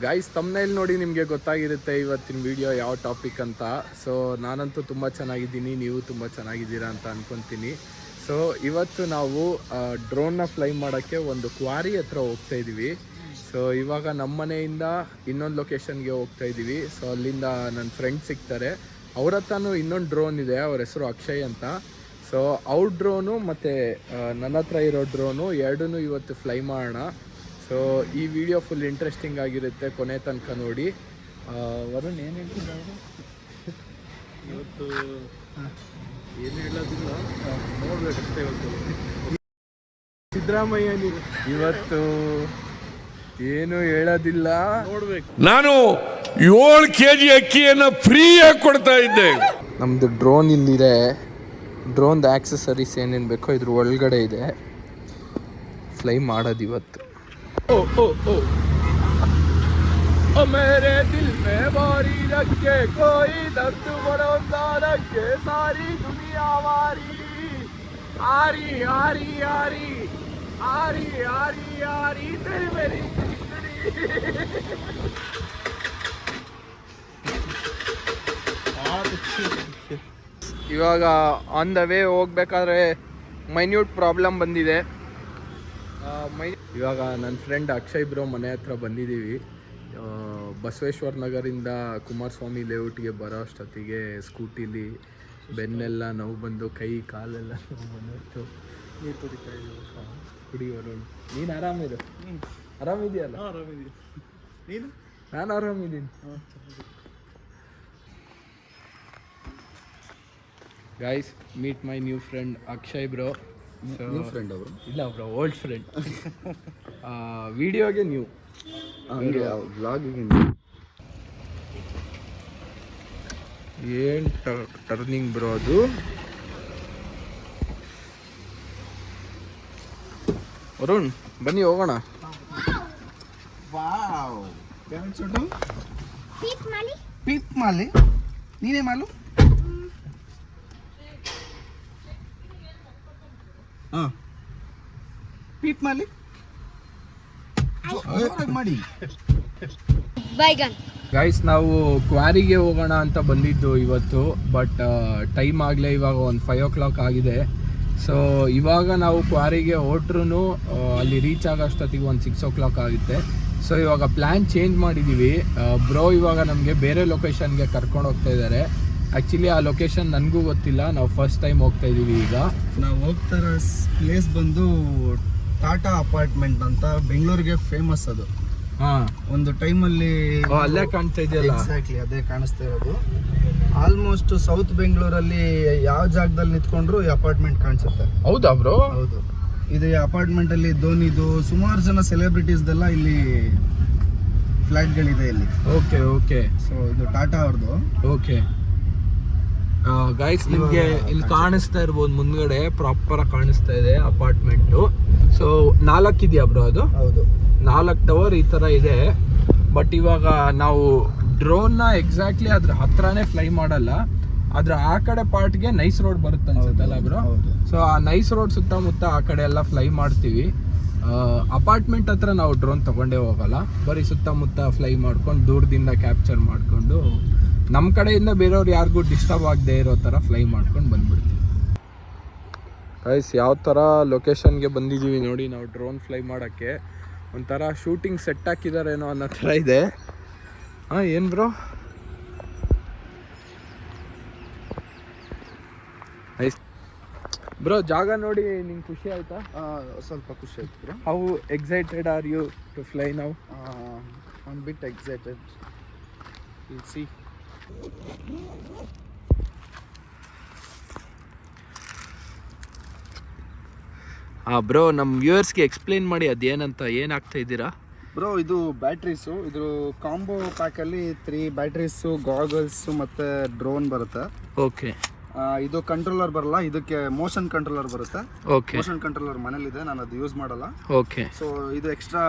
Guys thumbnail ನೋಡಿ ನಿಮಗೆ ಗೊತ್ತಾಗಿರುತ್ತೆ ಇವತ್ತಿನ ವಿಡಿಯೋ ಯಾವ ಟಾಪಿಕ್ ಅಂತ. ಸೊ ನಾನಂತೂ ತುಂಬ ಚೆನ್ನಾಗಿದ್ದೀನಿ, ನೀವು ತುಂಬ ಚೆನ್ನಾಗಿದ್ದೀರಾ ಅಂತ ಅಂದ್ಕೊತೀನಿ. ಸೊ ಇವತ್ತು ನಾವು ಡ್ರೋನ್ನ ಫ್ಲೈ ಮಾಡೋಕ್ಕೆ ಒಂದು ಕ್ವಾರಿ ಹತ್ರ ಹೋಗ್ತಾ ಇದ್ದೀವಿ. ಸೊ ಇವಾಗ ನಮ್ಮ ಮನೆಯಿಂದ ಇನ್ನೊಂದು ಲೊಕೇಶನ್ಗೆ ಹೋಗ್ತಾ ಇದ್ದೀವಿ. ಸೊ ಅಲ್ಲಿಂದ ನನ್ನ ಫ್ರೆಂಡ್ ಸಿಗ್ತಾರೆ. ಅವ್ರ ಹತ್ರನೂ ಇನ್ನೊಂದು ಡ್ರೋನ್ ಇದೆ, ಅವ್ರ ಹೆಸರು ಅಕ್ಷಯ್ ಅಂತ. ಸೊ ಅವ್ರ ಡ್ರೋನು ಮತ್ತು ನನ್ನ ಹತ್ರ ಇರೋ ಡ್ರೋನು ಎರಡೂ ಇವತ್ತು ಫ್ಲೈ ಮಾಡೋಣ. ಸೊ ಈ ವಿಡಿಯೋ ಫುಲ್ ಇಂಟ್ರೆಸ್ಟಿಂಗ್ ಆಗಿರುತ್ತೆ, ಕೊನೆ ತನಕ ನೋಡಿ. ವರುಣ್ ಏನು ಹೇಳ್ತಿದ್ದಾರೆ ಇವತ್ತು? ಏನು ಹೇಳೋದಿಲ್ಲ, ನೋಡ್ಬೇಕಷ್ಟೇ. ಇವತ್ತು ಸಿದ್ದರಾಮಯ್ಯ ಇವತ್ತು ಏನು ಹೇಳೋದಿಲ್ಲ, ನೋಡ್ಬೇಕು. ನಾನು 7 kg ಅಕ್ಕಿಯನ್ನು ಫ್ರೀಯಾಗಿ ಕೊಡ್ತಾ ಇದ್ದೆ. ನಮ್ಮದು ಡ್ರೋನ್ ಇಲ್ಲಿದೆ. ಡ್ರೋನ್ದು ಆಕ್ಸೆಸರೀಸ್ ಏನೇನು ಬೇಕೋ ಇದ್ರ ಒಳಗಡೆ ಇದೆ. ಫ್ಲೈ ಮಾಡೋದು ಇವತ್ತು. ओ ओ ओ ओ मेरे दिल में बारी रखे कोई दर्द बरौंदा रखे सारी दुनिया वारी आरी आरी आरी आरी आरी आरी तेरी मेरी ಇವಾಗ ಆನ್ ದ ವೇ ಹೋಗ್ಬೇಕಾದ್ರೆ ಮೈನ್ಯೂಟ್ ಪ್ರಾಬ್ಲಮ್ ಬಂದಿದೆ. ಇವಾಗ ನನ್ನ ಫ್ರೆಂಡ್ ಅಕ್ಷಯ್ ಬ್ರೋ ಮನೆ ಹತ್ರ ಬಂದಿದ್ದೀವಿ. ಬಸವೇಶ್ವರ ನಗರಿಂದ ಕುಮಾರಸ್ವಾಮಿ ಲೇಔಟ್ಗೆ ಬರೋ ಅಷ್ಟೊತ್ತಿಗೆ ಸ್ಕೂಟಿಲಿ ಬೆನ್ನೆಲ್ಲ ನೋವು ಬಂದು ಕೈ ಕಾಲೆಲ್ಲ ನೋವು ಬಂದಿತ್ತು. ನೀರು ಕುಡಿತಾ ಇದ್ದೀವಿ, ಕುಡಿಯೋರು. ನೀನು ಆರಾಮಿರು? ಆರಾಮಿದೆಯಲ್ಲ? ನೀನು? ನಾನು ಆರಾಮಿದ್ದೀನಿ. Guys, meet my new friend Akshay bro. New friend ಅವರು? ಇಲ್ಲ ಬ್ರೋ, ಓಲ್ಡ್ ಫ್ರೆಂಡ್. ವಿಡಿಯೋಗೆ ನ್ಯೂ, ವ್ಲಾಗಿಗೆ ಏನು ಟರ್ನಿಂಗ್ ಬ್ರೋ ಅದು. ವರುಣ್ ಬನ್ನಿ ಹೋಗೋಣ. ವಾವ್, ಚೋಟು ಪೀಪ್ ಮಾಲಿ ನೀನೇ ಮಾಲು. ಪೀಪ್ ಮಾಲಿ ಮಾಡಿ. ಗೈಸ್, ನಾವು ಕ್ವಾರಿಗೆ ಹೋಗೋಣ ಅಂತ ಬಂದಿದ್ದು ಇವತ್ತು. ಬಟ್ ಟೈಮ್ ಆಗಲೇ ಇವಾಗ ಒಂದು 5 o'clock ಆಗಿದೆ. ಸೊ ಇವಾಗ ನಾವು ಕ್ವಾರಿಗೆ ಹೊಟ್ರು ಅಲ್ಲಿ ರೀಚ್ ಆಗೋಷ್ಟೊತ್ತಿಗೆ ಒಂದು 6 o'clock ಆಗುತ್ತೆ. ಸೊ ಇವಾಗ ಪ್ಲ್ಯಾನ್ ಚೇಂಜ್ ಮಾಡಿದ್ದೀವಿ. ಬ್ರೋ ಇವಾಗ ನಮಗೆ ಬೇರೆ ಲೊಕೇಶನ್ಗೆ ಕರ್ಕೊಂಡು ಹೋಗ್ತಾ ಇದ್ದಾರೆ. ಆ್ಯಕ್ಚುಲಿ ಆ ಲೊಕೇಶನ್ ನನಗೂ ಗೊತ್ತಿಲ್ಲ, ನಾವು ಫಸ್ಟ್ ಟೈಮ್ ಹೋಗ್ತಾ ಇದ್ದೀವಿ. ಈಗ ನಾವು ಹೋಗ್ತಾ ಇರೋ ಪ್ಲೇಸ್ ಬಂದು ಟಾಟಾ ಅಪಾರ್ಟ್ಮೆಂಟ್ ಅಂತ, ಬೆಂಗಳೂರಿಗೆ ಫೇಮಸ್ ಅದು. ಒಂದು ಟೈಮಲ್ಲಿ ಅಲ್ಲೇ ಕಾಣ್ತಾ ಇದೆಯಲ್ಲ, ಎಕ್ಸಾಕ್ಟ್ಲಿ ಅದೇ ಕಾಣಿಸ್ತಾ ಇರೋದು. ಆಲ್ಮೋಸ್ಟ್ ಸೌತ್ ಬೆಂಗಳೂರಲ್ಲಿ ಯಾವ ಜಾಗದಲ್ಲಿ ನಿಂತ್ಕೊಂಡ್ರು ಈ ಅಪಾರ್ಟ್ಮೆಂಟ್ ಕಾಣಿಸುತ್ತೆ. ಹೌದಾ ಬ್ರೋ? ಹೌದು. ಇದು ಅಪಾರ್ಟ್ಮೆಂಟ್ ಅಲ್ಲಿ ಧೋನಿದು ಸುಮಾರು ಜನ ಸೆಲೆಬ್ರಿಟೀಸ್ದೆಲ್ಲ ಇಲ್ಲಿ ಫ್ಲಾಟ್ಗಳಿದೆ ಇಲ್ಲಿ. Okay okay. ಸೊ ಇದು ಟಾಟಾ ಅವ್ರದ್ದು. ಓಕೆ ಗೈಸ್, ನಿಮಗೆ ಇಲ್ಲಿ ಕಾಣಿಸ್ತಾ ಇರ್ಬೋದು, ಮುಂದ್ಗಡೆ ಪ್ರಾಪರ್ ಆಗಿ ಕಾಣಿಸ್ತಾ ಇದೆ ಅಪಾರ್ಟ್ಮೆಂಟು. ಸೊ 4 ಇದೆಯಾ ಬ್ರೋ? ಅದು ಹೌದು, 4 ಟವರ್ ಈ ಥರ ಇದೆ. ಬಟ್ ಇವಾಗ ನಾವು ಡ್ರೋನ್ನ ಎಕ್ಸಾಕ್ಟ್ಲಿ ಅದ್ರ ಹತ್ರನೇ ಫ್ಲೈ ಮಾಡಲ್ಲ, ಅದ್ರ ಆ ಕಡೆ ಪಾರ್ಟ್ಗೆ ನೈಸ್ ರೋಡ್ ಬರುತ್ತೆ ಅನ್ಸುತ್ತಲ್ಲ ಬ್ರೋ? ಸೊ ಆ ನೈಸ್ ರೋಡ್ ಸುತ್ತಮುತ್ತ ಆ ಕಡೆ ಎಲ್ಲ ಫ್ಲೈ ಮಾಡ್ತೀವಿ. ಅಪಾರ್ಟ್ಮೆಂಟ್ ಹತ್ರ ನಾವು ಡ್ರೋನ್ ತಗೊಂಡೇ ಹೋಗಲ್ಲ, ಬರೀ ಸುತ್ತಮುತ್ತ ಫ್ಲೈ ಮಾಡ್ಕೊಂಡು ದೂರದಿಂದ ಕ್ಯಾಪ್ಚರ್ ಮಾಡಿಕೊಂಡು ನಮ್ಮ ಕಡೆಯಿಂದ ಬೇರೆಯವ್ರು ಯಾರಿಗೂ ಡಿಸ್ಟರ್ಬ್ ಆಗದೆ ಇರೋ ಥರ ಫ್ಲೈ ಮಾಡ್ಕೊಂಡು ಬಂದ್ಬಿಡ್ತೀವಿ. ಗೈಸ್, ಯಾವ ಥರ ಲೊಕೇಶನ್ಗೆ ಬಂದಿದ್ದೀವಿ ನೋಡಿ ನಾವು ಡ್ರೋನ್ ಫ್ಲೈ ಮಾಡೋಕ್ಕೆ. ಒಂಥರ ಶೂಟಿಂಗ್ ಸೆಟ್ ಹಾಕಿದಾರೇನೋ ಅನ್ನೋ ಥರ ಇದೆ. ಏನು ಬ್ರೋ? ಬ್ರೋ, ಜಾಗ ನೋಡಿ ನಿಂಗೆ ಖುಷಿ ಆಯ್ತಾ? ಸ್ವಲ್ಪ ಖುಷಿ ಆಯ್ತು bro. How excited are you to fly now? One bit excited. Will see. Bro, ನಮ್ಮ ವ್ಯೂವರ್ಸ್ಗೆ ಎಕ್ಸ್ಪ್ಲೇನ್ ಮಾಡಿ ಅದೇನಂತ, ಏನಾಗ್ತಾ ಇದ್ದೀರಾ ಬ್ರೋ? ಇದು ಬ್ಯಾಟ್ರೀಸು, ಇದು ಕಾಂಬೋ ಪ್ಯಾಕಲ್ಲಿ 3 ಬ್ಯಾಟ್ರೀಸು, ಗಾಗಲ್ಸು ಮತ್ತು ಡ್ರೋನ್ ಬರುತ್ತೆ. ಓಕೆ. ಇದು ಕಂಟ್ರೋಲರ್ ಬರಲ್ಲ, ಇದಕ್ಕೆ ಮೋಷನ್ ಕಂಟ್ರೋಲರ್ ಬರುತ್ತೆ. ಓಕೆ. ಮೋಷನ್ ಕಂಟ್ರೋಲರ್ ಮನೇಲಿದೆ, ನಾನು ಅದು ಯೂಸ್ ಮಾಡಲ್ಲ. ಓಕೆ. ಸೊ ಇದು ಎಕ್ಸ್ಟ್ರಾ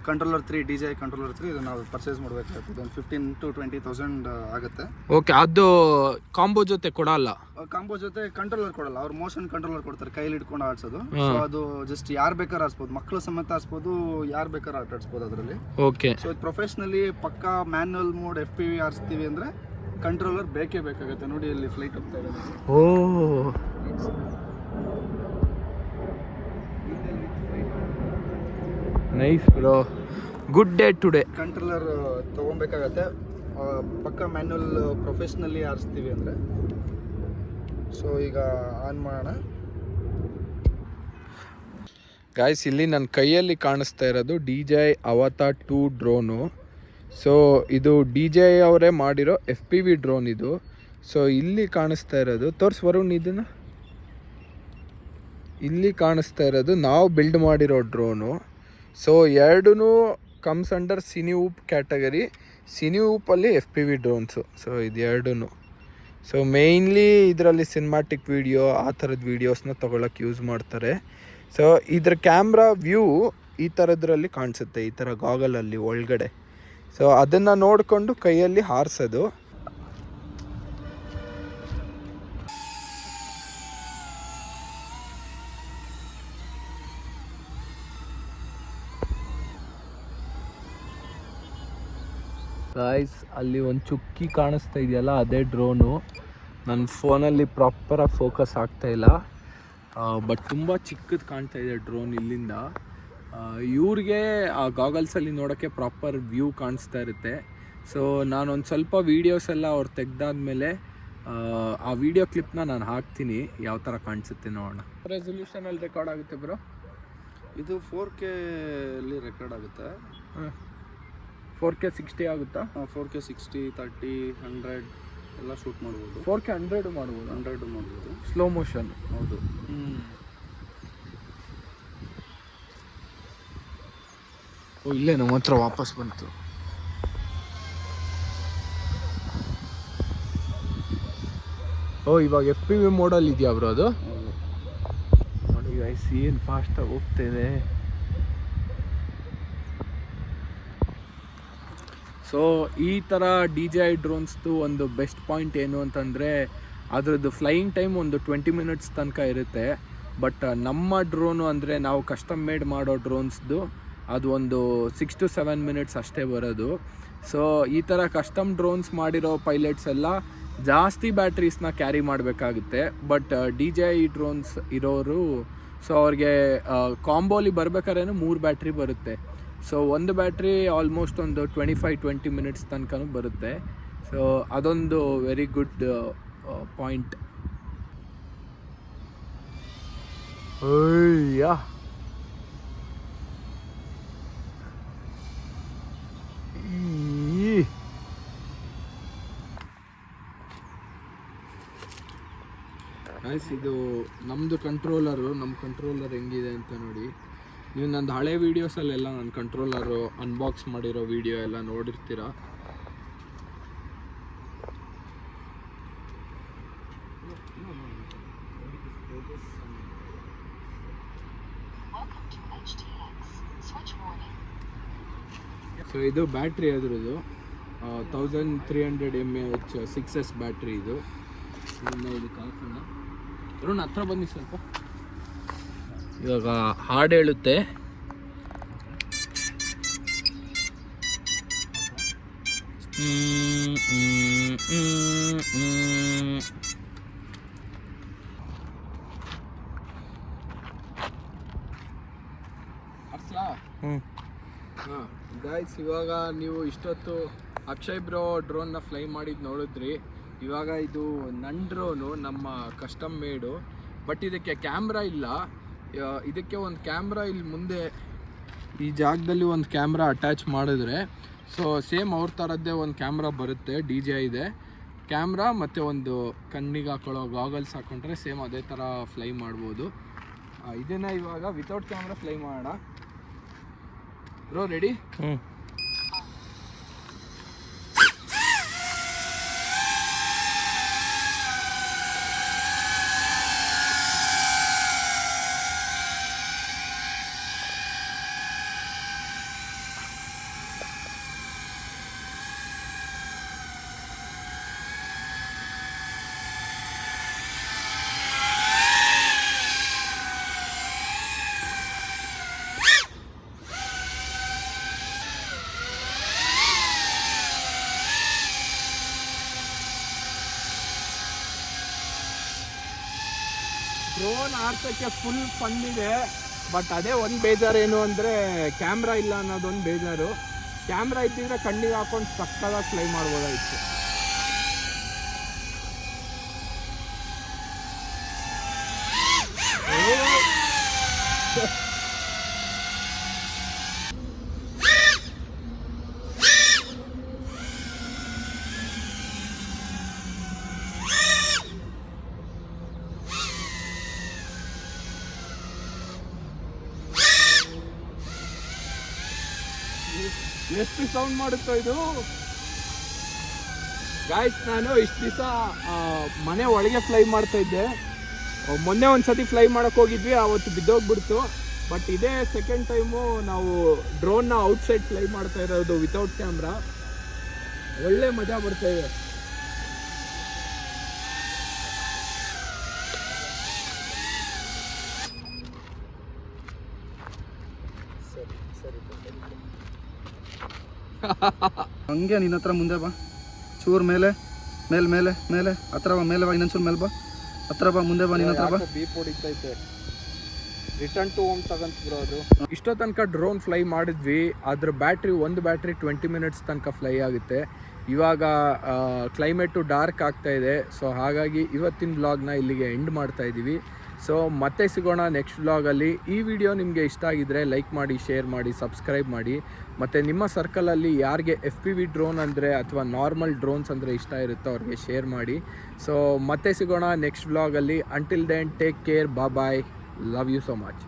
ಕಂಟ್ರೋಲರ್ 3 DJI ಕಂಟ್ರೋಲರ್ 3 ಇದು ನಾವು ಪರ್ಚೇಸ್ ಮಾಡಬೇಕಾಗುತ್ತೆ. ಒಂದು 15,000 to 20,000 ಆಗುತ್ತೆ. ಓಕೆ, ಅದು ಕಾಂಬೋ ಜೊತೆ ಕೊಡಲ್ಲ? ಕಾಂಬೋ ಜೊತೆ ಕಂಟ್ರೋಲರ್ ಕೊಡಲ್ಲ, ಅವ್ರು ಮೋಷನ್ ಕಂಟ್ರೋಲರ್ ಕೊಡ್ತಾರೆ, ಕೈಲಿ ಇಟ್ಕೊಂಡು ಆಡ್ಸೋದು. ಸೊ ಅದು ಜಸ್ಟ್ ಯಾರು ಬೇಕಾದ್ರೆ ಆಡ್ಸ್ಬೋದು, ಮಕ್ಕಳು ಸಮೇತ ಆಡ್ಸ್ಬೋದು, ಯಾರು ಬೇಕಾದ್ರೆ ಆಟ ಆಡ್ಸ್ಬೋದು ಅದರಲ್ಲಿ. ಓಕೆ. ಸೊ ಪ್ರೊಫೆಷ್ನಲಿ ಪಕ್ಕಾ ಮ್ಯಾನ್ಯಲ್ ಮೋಡ್ FPV ಆಡಿಸ್ತೀವಿ ಅಂದರೆ ಕಂಟ್ರೋಲರ್ ಬೇಕೇ ಬೇಕಾಗುತ್ತೆ. ನೋಡಿ ಇಲ್ಲಿ ಫ್ಲೈಟ್ ಹೋಗ್ತಾ ಇದೆ. Oh, nice bro, good day today. Controller ತೊಗೊಬೇಕಾಗತ್ತೆ ಪಕ್ಕ ಮ್ಯಾನ್ಯಲ್ ಪ್ರೊಫೆಷ್ನಲಿ ಆರಿಸ್ತೀವಿ ಅಂದರೆ. ಸೊ ಈಗ ಆನ್ ಮಾಡೋಣ. ಗಾಯ್ಸ್, ಇಲ್ಲಿ ನನ್ನ ಕೈಯಲ್ಲಿ ಕಾಣಿಸ್ತಾ ಇರೋದು DJI Avata 2 ಡ್ರೋನು. ಸೊ ಇದು DJI ಅವರೇ ಮಾಡಿರೋ FPV ಡ್ರೋನ್ ಇದು. ಸೊ ಇಲ್ಲಿ ಕಾಣಿಸ್ತಾ ಇರೋದು, ತೋರ್ಸ್ ವರುಣ್ ಇದನ್ನು. ಇಲ್ಲಿ ಕಾಣಿಸ್ತಾ ಇರೋದು ನಾವು ಬಿಲ್ಡ್ ಮಾಡಿರೋ ಡ್ರೋನು. ಸೊ ಎರಡೂ ಕಮ್ಸ್ ಅಂಡರ್ ಸಿನಿವೂಪ್ ಕ್ಯಾಟಗರಿ. ಸಿನಿವೂಪಲ್ಲಿ FPV ಡ್ರೋನ್ಸು. ಸೊ ಇದು ಎರಡೂ. ಸೊ ಮೇಯ್ನ್ಲಿ ಇದರಲ್ಲಿ ಸಿನಿಮ್ಯಾಟಿಕ್ ವೀಡಿಯೋ ಆ ಥರದ ವೀಡಿಯೋಸ್ನ ತೊಗೊಳಕ್ಕೆ ಯೂಸ್ ಮಾಡ್ತಾರೆ. ಸೊ ಇದ್ರ ಕ್ಯಾಮ್ರಾ ವ್ಯೂ ಈ ಥರದ್ರಲ್ಲಿ ಕಾಣಿಸುತ್ತೆ, ಈ ಥರ ಗಾಗಲಲ್ಲಿ ಒಳಗಡೆ. ಸೊ ಅದನ್ನು ನೋಡಿಕೊಂಡು ಕೈಯಲ್ಲಿ ಹಾರಿಸೋದು. ಗಾಯ್ಸ್, ಅಲ್ಲಿ ಒಂದು ಚುಕ್ಕಿ ಕಾಣಿಸ್ತಾ ಇದೆಯಲ್ಲ, ಅದೇ ಡ್ರೋನು. ನನ್ನ ಫೋನಲ್ಲಿ ಪ್ರಾಪರಾಗಿ ಫೋಕಸ್ ಆಗ್ತಾ ಇಲ್ಲ, ಬಟ್ ತುಂಬ ಚಿಕ್ಕದು ಕಾಣ್ತಾ ಇದೆ ಡ್ರೋನ್ ಇಲ್ಲಿಂದ. ಇವ್ರಿಗೆ ಆ ಗಾಗಲ್ಸಲ್ಲಿ ನೋಡೋಕ್ಕೆ ಪ್ರಾಪರ್ ವ್ಯೂ ಕಾಣಿಸ್ತಾ ಇರುತ್ತೆ. ಸೊ ನಾನೊಂದು ಸ್ವಲ್ಪ ವೀಡಿಯೋಸ್ ಎಲ್ಲ ಅವ್ರು ತೆಗ್ದಾದ್ಮೇಲೆ ಆ ವಿಡಿಯೋ ಕ್ಲಿಪ್ನ ನಾನು ಹಾಕ್ತೀನಿ, ಯಾವ ಥರ ಕಾಣಿಸುತ್ತೆ ನೋಡೋಣ. ರೆಸೊಲ್ಯೂಷನಲ್ಲಿ ರೆಕಾರ್ಡ್ ಆಗುತ್ತೆ ಬ್ರೋ ಇದು 4K ಅಲ್ಲಿ ರೆಕಾರ್ಡ್ ಆಗುತ್ತೆ. 4K 60 ಆಗುತ್ತಾ? 4K 60, 30, 100 ಎಲ್ಲ ಶೂಟ್ ಮಾಡ್ಬೋದು. 4K 100 ಮಾಡ್ಬೋದು. 100 ಮಾಡ್ಬೋದು, ಸ್ಲೋ ಮೋಷನ್. ಹೌದು. ಓ, ಇಲ್ಲೇ ನಮ್ಮ ಹತ್ರ ವಾಪಸ್ ಬಂತು. ಓ, ಇವಾಗ FPV ಮೋಡಲ್ಲಿ ಇದೆಯಾ ಬ್ರೋ ಅದು? ನೋಡಿ ಗೈಸ್, ಏನು ಫಾಸ್ಟಾಗಿ ಹೋಗ್ತಿದೆ. ಸೊ ಈ ಥರ DJI ಡ್ರೋನ್ಸ್ದು ಒಂದು ಬೆಸ್ಟ್ ಪಾಯಿಂಟ್ ಏನು ಅಂತಂದರೆ ಅದರದ್ದು ಫ್ಲೈಯಿಂಗ್ ಟೈಮ್ ಒಂದು 20 ಮಿನಿಟ್ಸ್ ತನಕ ಇರುತ್ತೆ. ಬಟ್ ನಮ್ಮ ಡ್ರೋನು ಅಂದರೆ ನಾವು ಕಸ್ಟಮ್ ಮೇಡ್ ಮಾಡೋ ಡ್ರೋನ್ಸ್ದು ಅದು ಒಂದು 6 to 7 ಮಿನಿಟ್ಸ್ ಅಷ್ಟೇ ಬರೋದು. ಸೊ ಈ ಥರ ಕಸ್ಟಮ್ ಡ್ರೋನ್ಸ್ ಮಾಡಿರೋ ಪೈಲಟ್ಸ್ ಎಲ್ಲ ಜಾಸ್ತಿ ಬ್ಯಾಟ್ರೀಸ್ನ ಕ್ಯಾರಿ ಮಾಡಬೇಕಾಗುತ್ತೆ. ಬಟ್ DJI ಡ್ರೋನ್ಸ್ ಇರೋರು ಸೊ ಅವ್ರಿಗೆ ಕಾಂಬೋಲಿ ಬರ್ಬೇಕಾದ್ರೇನು 3 ಬ್ಯಾಟ್ರಿ ಬರುತ್ತೆ. ಸೊ ಒಂದು ಬ್ಯಾಟ್ರಿ ಆಲ್ಮೋಸ್ಟ್ ಒಂದು 25-20 ಮಿನಿಟ್ಸ್ ತನಕ ಬರುತ್ತೆ. ಸೊ ಅದೊಂದು ವೆರಿ ಗುಡ್ ಪಾಯಿಂಟ್. ಅಯ್ಯ, ಇದು ನಮ್ಮದು ಕಂಟ್ರೋಲರು. ನಮ್ಮ ಕಂಟ್ರೋಲರ್ ಹೆಂಗಿದೆ ಅಂತ ನೋಡಿ. ನೀವು ನಂದು ಹಳೆ ವೀಡಿಯೋಸಲ್ಲೆಲ್ಲ ನನ್ನ ಕಂಟ್ರೋಲರು ಅನ್ಬಾಕ್ಸ್ ಮಾಡಿರೋ ವೀಡಿಯೋ ಎಲ್ಲ ನೋಡಿರ್ತೀರ. ಸೊ ಇದು ಬ್ಯಾಟ್ರಿ ಅದ್ರದ್ದು 1300 mAh 6S ಬ್ಯಾಟ್ರಿ ಇದು. ಇದಕ್ಕೆ ಹಾಕೋಣ. ಅರುಣ್ ಹತ್ರ ಬನ್ನಿ ಸ್ವಲ್ಪ. ಇವಾಗ ಹಾಡು ಹೇಳುತ್ತೆ. ಗಾಯ್ಸ್, ಇವಾಗ ನೀವು ಇಷ್ಟೊತ್ತು ಅಕ್ಷಯ್ ಬ್ರೋ ಡ್ರೋನ್ನ ಫ್ಲೈ ಮಾಡಿದ್ದು ನೋಡಿದ್ರಿ. ಇವಾಗ ಇದು ನನ್ನ ಡ್ರೋನು, ನಮ್ಮ ಕಸ್ಟಮ್ ಮೇಡು. ಬಟ್ ಇದಕ್ಕೆ ಕ್ಯಾಮ್ರಾ ಇಲ್ಲ. ಇದಕ್ಕೆ ಒಂದು ಕ್ಯಾಮ್ರಾ ಇಲ್ಲಿ ಮುಂದೆ ಈ ಜಾಗದಲ್ಲಿ ಒಂದು ಕ್ಯಾಮ್ರಾ ಅಟ್ಯಾಚ್ ಮಾಡಿದ್ರೆ ಸೊ ಸೇಮ್ ಅವ್ರ ಥರದ್ದೇ ಒಂದು ಕ್ಯಾಮ್ರಾ ಬರುತ್ತೆ. DJI ಇದೆ ಕ್ಯಾಮ್ರಾ, ಮತ್ತು ಒಂದು ಕಣ್ಣಿಗೆ ಹಾಕೊಳ್ಳೋ ಗಾಗಲ್ಸ್ ಹಾಕೊಂಡ್ರೆ ಸೇಮ್ ಅದೇ ಥರ ಫ್ಲೈ ಮಾಡ್ಬೋದು. ಇದನ್ನು ಇವಾಗ ವಿತೌಟ್ ಕ್ಯಾಮ್ರಾ ಫ್ಲೈ ಮಾಡೋಣ. Bro ready? ಡ್ರೋನ್ ಆಡ್ಸೋಕ್ಕೆ ಫುಲ್ ಫನ್ ಇದೆ. ಬಟ್ ಅದೇ ಒಂದು ಬೇಜಾರು ಏನು ಅಂದರೆ ಕ್ಯಾಮ್ರಾ ಇಲ್ಲ ಅನ್ನೋದೊಂದು ಬೇಜಾರು. ಕ್ಯಾಮ್ರಾ ಇದ್ದಿದ್ರೆ ಕಣ್ಣಿಗೆ ಹಾಕೊಂಡು ಸಕ್ಕದಾಗಿ ಫ್ಲೈ ಮಾಡ್ಬೋದಾಗಿತ್ತು. ಎಷ್ಟು ಸೌಂಡ್ ಮಾಡುತ್ತೋ ಇದು ಗಾಯ್ಸ್. ನಾನು ಇಷ್ಟು ದಿವಸ ಮನೆ ಒಳಗೆ ಫ್ಲೈ ಮಾಡ್ತಾ ಇದ್ದೆ. ಮೊನ್ನೆ ಒಂದ್ಸತಿ ಫ್ಲೈ ಮಾಡಕ್ ಹೋಗಿದ್ವಿ, ಅವತ್ತು ಬಿದ್ದೋಗ್ಬಿಡ್ತು. ಬಟ್ ಇದೇ ಸೆಕೆಂಡ್ ಟೈಮು ನಾವು ಡ್ರೋನ್ನ ಔಟ್ಸೈಡ್ ಫ್ಲೈ ಮಾಡ್ತಾ ಇರೋದು ವಿತೌಟ್ ಕ್ಯಾಮ್ರಾ. ಒಳ್ಳೆ ಮಜಾ ಬರ್ತಾ ಇದೆ. ಹಂಗೆ ನಿನ್ನ ಹತ್ರ ಮುಂದೆ ಬಾ, ಚೂರು ಮೇಲೆ ಮೇಲೆ ಮೇಲೆ ಮೇಲೆ ಹತ್ರ ಬಾ, ಮೇಲೆ ಬಾ, ಇನ್ನೊಂಚೂರು ಮೇಲೆ ಬಾ, ಹತ್ರ ಬಾ, ಮುಂದೆ ಬಾ, ನಿನ್ನ ಹತ್ರ ಬಾ. ಬೀಪ್ ಹೊಡಿತೈತೆ. ರಿಟರ್ನ್ ಟು ಹೋಮ್ ತಗೊಂತಿದ್ರು ಅದು. ಇಷ್ಟೋ ತನಕ ಡ್ರೋನ್ ಫ್ಲೈ ಮಾಡಿದ್ವಿ. ಅದ್ರ ಒಂದು ಬ್ಯಾಟ್ರಿ 20 ಮಿನಿಟ್ಸ್ ತನಕ ಫ್ಲೈ ಆಗುತ್ತೆ. ಇವಾಗ ಕ್ಲೈಮೇಟು ಡಾರ್ಕ್ ಆಗ್ತಾ ಇದೆ. ಸೊ ಹಾಗಾಗಿ ಇವತ್ತಿನ ವ್ಲಾಗ್ನ ಇಲ್ಲಿಗೆ ಎಂಡ್ ಮಾಡ್ತಾ ಇದ್ದೀವಿ. ಸೊ ಮತ್ತೆ ಸಿಗೋಣ ನೆಕ್ಸ್ಟ್ ವ್ಲಾಗಲ್ಲಿ. ಈ ವಿಡಿಯೋ ನಿಮಗೆ ಇಷ್ಟ ಆಗಿದ್ರೆ ಲೈಕ್ ಮಾಡಿ, ಶೇರ್ ಮಾಡಿ, ಸಬ್ಸ್ಕ್ರೈಬ್ ಮಾಡಿ. ಮತ್ತು ನಿಮ್ಮ ಸರ್ಕಲಲ್ಲಿ ಯಾರಿಗೆ FPV ಡ್ರೋನ್ ಅಂದರೆ ಅಥವಾ ನಾರ್ಮಲ್ ಡ್ರೋನ್ಸ್ ಅಂದರೆ ಇಷ್ಟ ಇರುತ್ತೋ ಅವ್ರಿಗೆ ಶೇರ್ ಮಾಡಿ. ಸೊ ಮತ್ತೆ ಸಿಗೋಣ ನೆಕ್ಸ್ಟ್ ವ್ಲಾಗಲ್ಲಿ. Until then take care, bye. Love you so much.